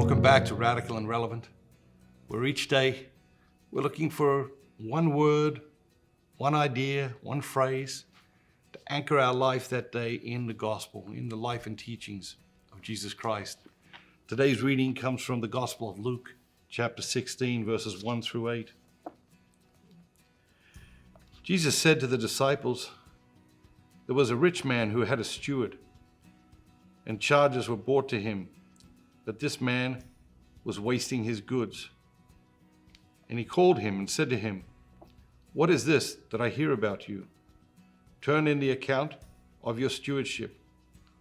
Welcome back to Radical and Relevant, where each day we're looking for one word, one idea, one phrase to anchor our life that day in the gospel, in the life and teachings of Jesus Christ. Today's reading comes from the Gospel of Luke, chapter 16, verses 1 through 8. Jesus said to the disciples, "There was a rich man who had a steward, and charges were brought to him that this man was wasting his goods. And he called him and said to him, 'What is this that I hear about you? Turn in the account of your stewardship,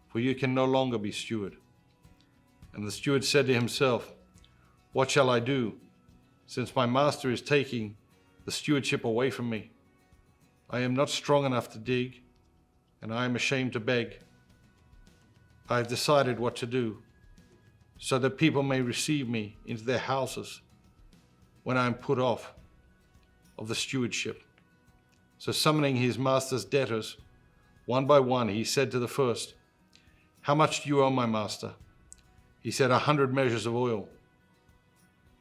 for you can no longer be steward.' And the steward said to himself, 'What shall I do, since my master is taking the stewardship away from me? I am not strong enough to dig, and I am ashamed to beg. I have decided what to do, so that people may receive me into their houses when I am put off of the stewardship.' So summoning his master's debtors, one by one, he said to the first, 'How much do you owe my master?' He said, 100 measures of oil.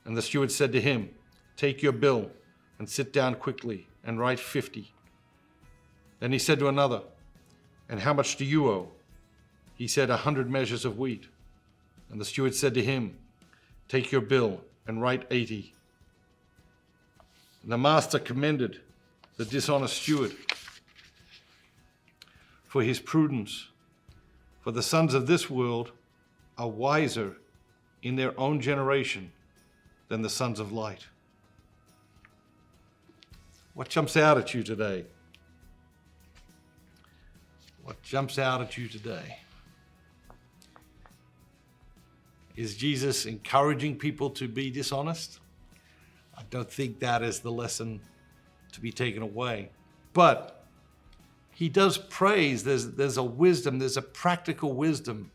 And the steward said to him, 'Take your bill and sit down quickly and write 50. Then he said to another, 'And how much do you owe?' He said, 100 measures of wheat. And the steward said to him, 'Take your bill and write 80. And the master commended the dishonest steward for his prudence. For the sons of this world are wiser in their own generation than the sons of light.'" What jumps out at you today? What jumps out at you today? Is Jesus encouraging people to be dishonest? I don't think that is the lesson to be taken away. But he does praise, there's a wisdom, there's a practical wisdom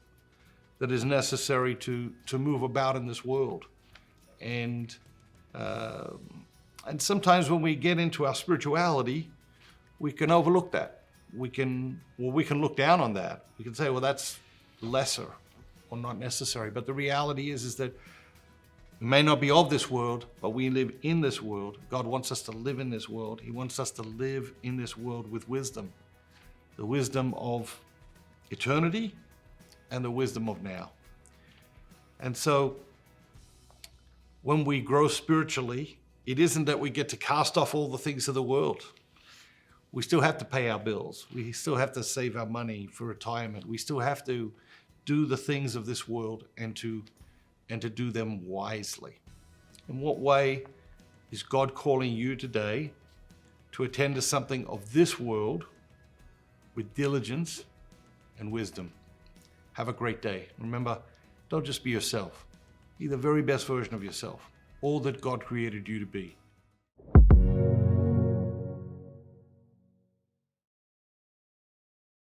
that is necessary to move about in this world. And sometimes when we get into our spirituality, we can overlook that. We can look down on that. We can say, well, that's lesser or not necessary. But the reality is that we may not be of this world, but we live in this world. God wants us to live in this world. He wants us to live in this world with wisdom. The wisdom of eternity and the wisdom of now. And so when we grow spiritually, it isn't that we get to cast off all the things of the world. We still have to pay our bills. We still have to save our money for retirement. We still have to do the things of this world and to do them wisely. In what way is God calling you today to attend to something of this world with diligence and wisdom? Have a great day. Remember, don't just be yourself. Be the very best version of yourself, all that God created you to be.